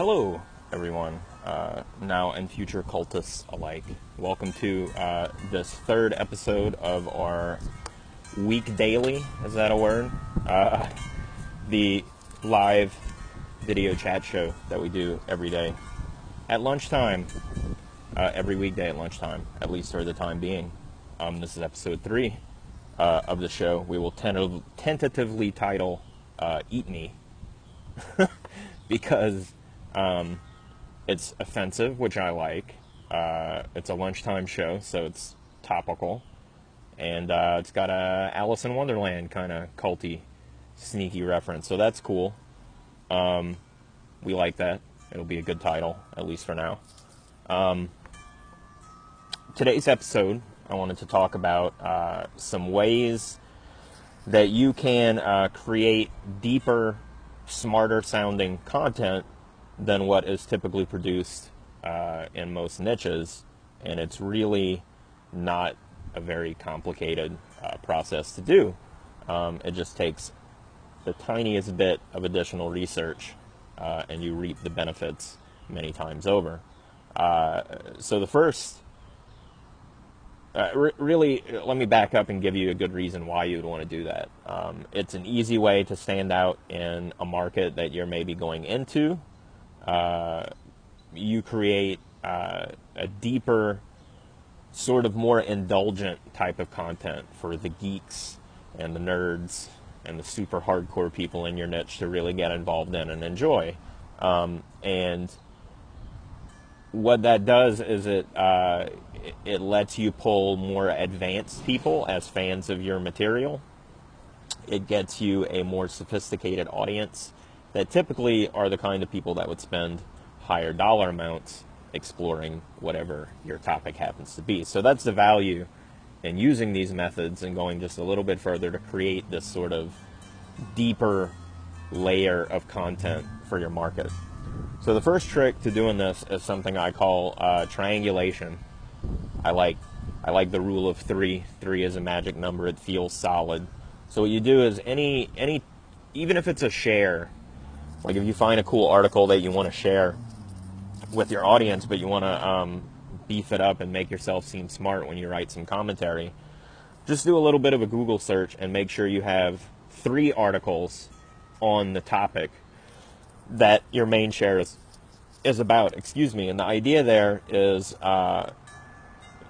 Hello, everyone, now and future cultists alike. Welcome to this third episode of our week daily, is that a word? The live video chat show that we do every day at lunchtime, every weekday at lunchtime, at least for the time being. This is episode 3 of the show. We will tentatively title Eat Me because it's offensive, which I like. It's a lunchtime show, so it's topical. And it's got a Alice in Wonderland kind of culty, sneaky reference. So that's cool. We like that. It'll be a good title, at least for now. Today's episode, I wanted to talk about some ways that you can create deeper, smarter sounding content than what is typically produced in most niches, and it's really not a very complicated process to do. It just takes the tiniest bit of additional research, and you reap the benefits many times over. So the first, really, let me back up and give you a good reason why you would want to do that. It's an easy way to stand out in a market that you're maybe going into. You create a deeper, sort of more indulgent type of content for the geeks and the nerds and the super hardcore people in your niche to really get involved in and enjoy. And what that does is it lets you pull more advanced people as fans of your material. It gets you a more sophisticated audience that typically are the kind of people that would spend higher dollar amounts exploring whatever your topic happens to be. So that's the value in using these methods and going just a little bit further to create this sort of deeper layer of content for your market. So the first trick to doing this is something I call triangulation. I like the rule of 3. 3 is a magic number. It feels solid. So what you do is any even if it's a share, like if you find a cool article that you want to share with your audience, but you want to beef it up and make yourself seem smart when you write some commentary, just do a little bit of a Google search and make sure you have 3 articles on the topic that your main share is about. And the idea there is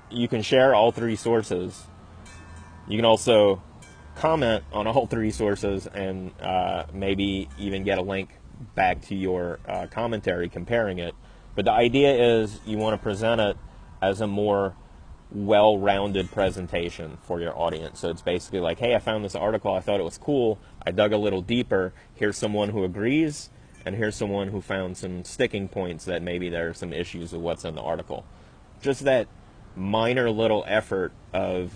you can share all 3 sources. You can also comment on all 3 sources and maybe even get a link back to your commentary comparing it. But the idea is you want to present it as a more well-rounded presentation for your audience. So it's basically like, hey, I found this article, I thought it was cool, I dug a little deeper, here's someone who agrees, and here's someone who found some sticking points that maybe there are some issues with what's in the article. Just that minor little effort of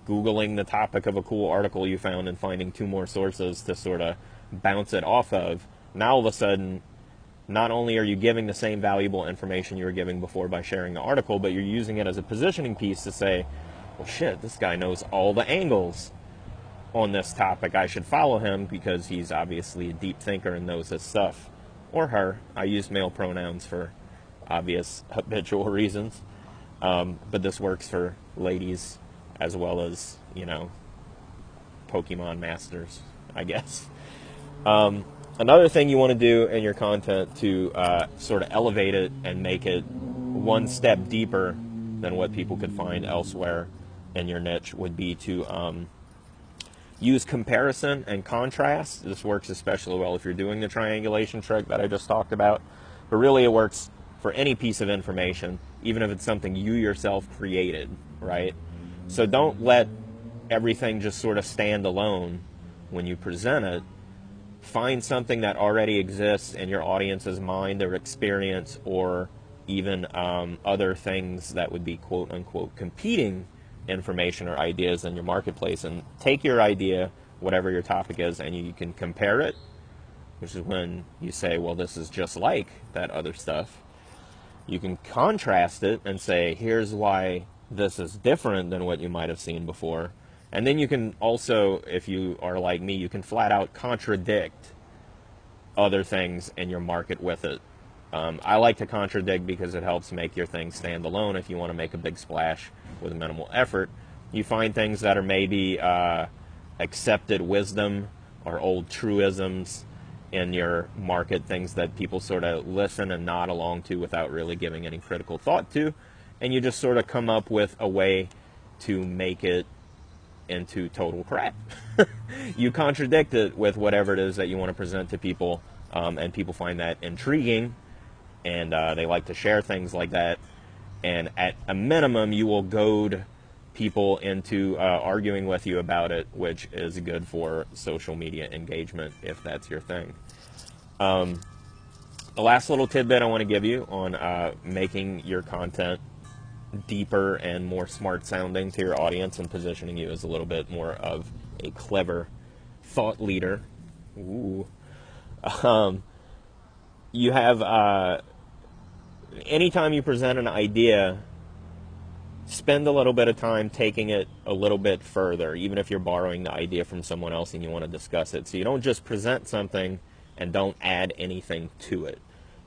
Googling the topic of a cool article you found and finding 2 more sources to sort of bounce it off of. Now all of a sudden, not only are you giving the same valuable information you were giving before by sharing the article, but you're using it as a positioning piece to say, well, shit, this guy knows all the angles on this topic. I should follow him because he's obviously a deep thinker and knows his stuff. Or her. I use male pronouns for obvious habitual reasons. But this works for ladies as well as, Pokemon masters, I guess. Another thing you want to do in your content to sort of elevate it and make it one step deeper than what people could find elsewhere in your niche would be to use comparison and contrast. This works especially well if you're doing the triangulation trick that I just talked about. But really it works for any piece of information, even if it's something you yourself created, right? So don't let everything just sort of stand alone when you present it. Find something that already exists in your audience's mind or experience, or even other things that would be quote-unquote competing information or ideas in your marketplace, and take your idea, whatever your topic is, and you can compare it, which is when you say, well, this is just like that other stuff. You can contrast it and say, here's why this is different than what you might have seen before. And then you can also, if you are like me, you can flat out contradict other things in your market with it. I like to contradict because it helps make your thing stand alone. If you want to make a big splash with minimal effort, you find things that are maybe accepted wisdom or old truisms in your market, things that people sort of listen and nod along to without really giving any critical thought to, and you just sort of come up with a way to make it into total crap. You contradict it with whatever it is that you want to present to people, and people find that intriguing, and they like to share things like that. And at a minimum, you will goad people into arguing with you about it, which is good for social media engagement if that's your thing. The last little tidbit I want to give you on making your content deeper and more smart sounding to your audience and positioning you as a little bit more of a clever thought leader. Ooh. You have anytime you present an idea, spend a little bit of time taking it a little bit further, even if you're borrowing the idea from someone else and you want to discuss it. So you don't just present something and don't add anything to it.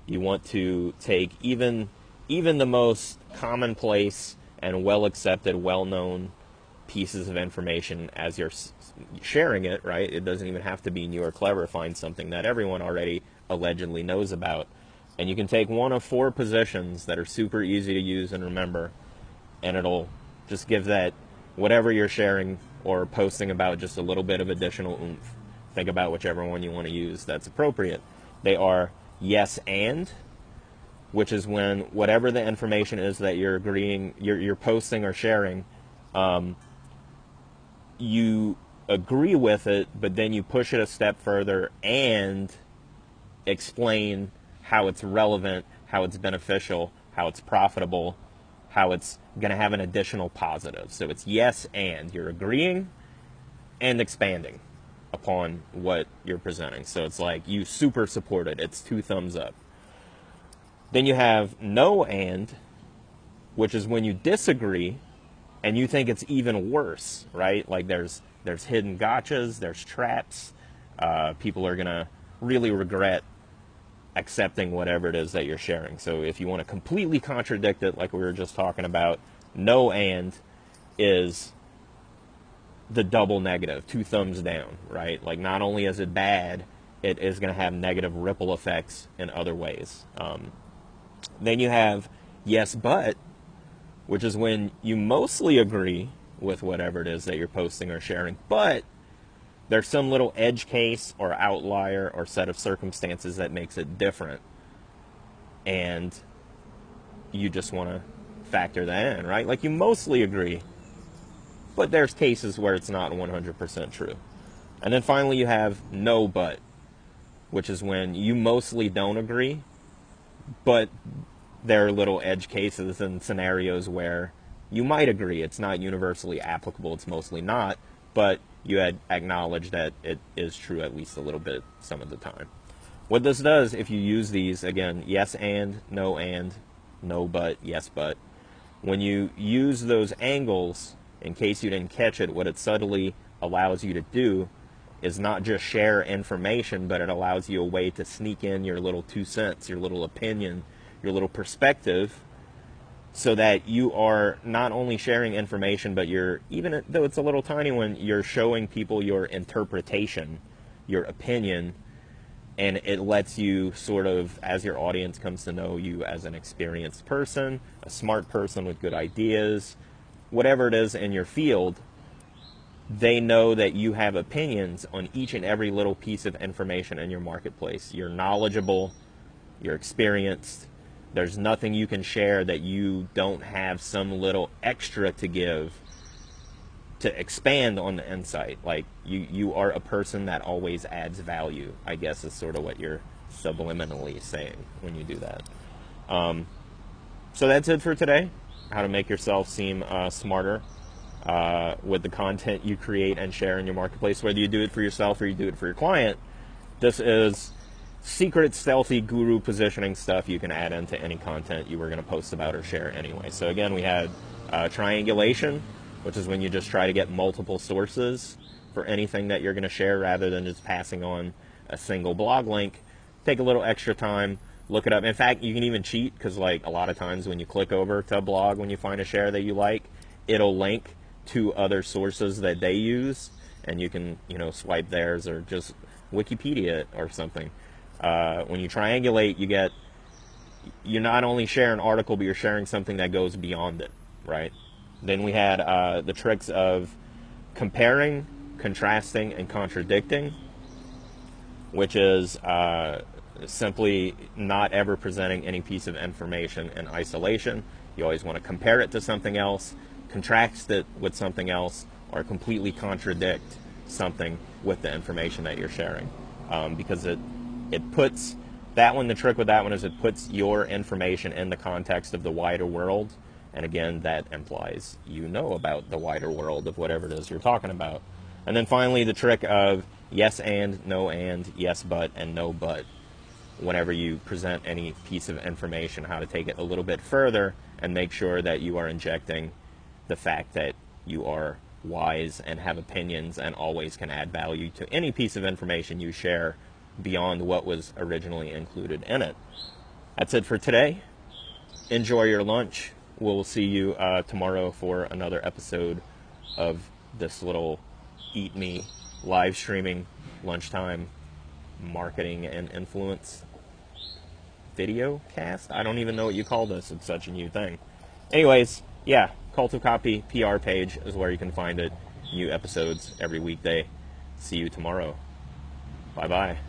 You want to take even the most commonplace and well-accepted, well-known pieces of information as you're sharing it, right? It doesn't even have to be new or clever. Find something that everyone already allegedly knows about. And you can take one of 4 positions that are super easy to use and remember, and it'll just give that whatever you're sharing or posting about just a little bit of additional oomph. Think about whichever one you want to use that's appropriate. They are yes and, which is when whatever the information is that you're posting or sharing, you agree with it, but then you push it a step further and explain how it's relevant, how it's beneficial, how it's profitable, how it's going to have an additional positive. So it's yes and. You're agreeing and expanding upon what you're presenting. So it's like you super support it. It's 2 thumbs up. Then you have no and, which is when you disagree and you think it's even worse, right? Like there's hidden gotchas, there's traps. People are going to really regret accepting whatever it is that you're sharing. So if you want to completely contradict it, like we were just talking about, no and is the double negative, 2 thumbs down, right? Like not only is it bad, it is going to have negative ripple effects in other ways. Then you have yes but, which is when you mostly agree with whatever it is that you're posting or sharing, but there's some little edge case or outlier or set of circumstances that makes it different, and you just want to factor that in, right? Like you mostly agree, but there's cases where it's not 100% true. And then finally you have no but, which is when you mostly don't agree, but there are little edge cases and scenarios where you might agree. It's not universally applicable, it's mostly not, but you had acknowledged that it is true at least a little bit some of the time. What this does, if you use these, again, yes and, no but, yes but, when you use those angles, in case you didn't catch it, what it subtly allows you to do is not just share information, but it allows you a way to sneak in your little 2 cents, your little opinion, your little perspective, so that you are not only sharing information, but you're, even though it's a little tiny one, you're showing people your interpretation, your opinion, and it lets you sort of, as your audience comes to know you as an experienced person, a smart person with good ideas, whatever it is in your field, they know that you have opinions on each and every little piece of information in your marketplace. You're knowledgeable, you're experienced. There's nothing you can share that you don't have some little extra to give to expand on the insight. Like you are a person that always adds value, I guess is sort of what you're subliminally saying when you do that. So that's it for today. How to make yourself seem smarter with the content you create and share in your marketplace, whether you do it for yourself or you do it for your client. This is secret, stealthy, guru positioning stuff you can add into any content you were going to post about or share anyway. So again, we had triangulation, which is when you just try to get multiple sources for anything that you're going to share rather than just passing on a single blog link. Take a little extra time, Look it up. In fact, you can even cheat, because like a lot of times when you click over to a blog, when you find a share that you like, it'll link to other sources that they use, and you can, you know, swipe theirs or just Wikipedia it or something. When you triangulate, you not only share an article, but you're sharing something that goes beyond it, right? Then we had the tricks of comparing, contrasting, and contradicting, which is simply not ever presenting any piece of information in isolation. You always want to compare it to something else, contrast it with something else, or completely contradict something with the information that you're sharing. Because it puts, that one, the trick with that one is it puts your information in the context of the wider world. And again, that implies you know about the wider world of whatever it is you're talking about. And then finally, the trick of yes and, no and, yes but, and no but. Whenever you present any piece of information, how to take it a little bit further and make sure that you are injecting the fact that you are wise and have opinions and always can add value to any piece of information you share beyond what was originally included in it. That's it for today. Enjoy your lunch. We'll see you tomorrow for another episode of this little Eat Me live streaming lunchtime marketing and influence video cast. I don't even know what you call this. It's such a new thing. Anyways, yeah, Cult of Copy PR page is where you can find it. New episodes every weekday. See you tomorrow. Bye-bye.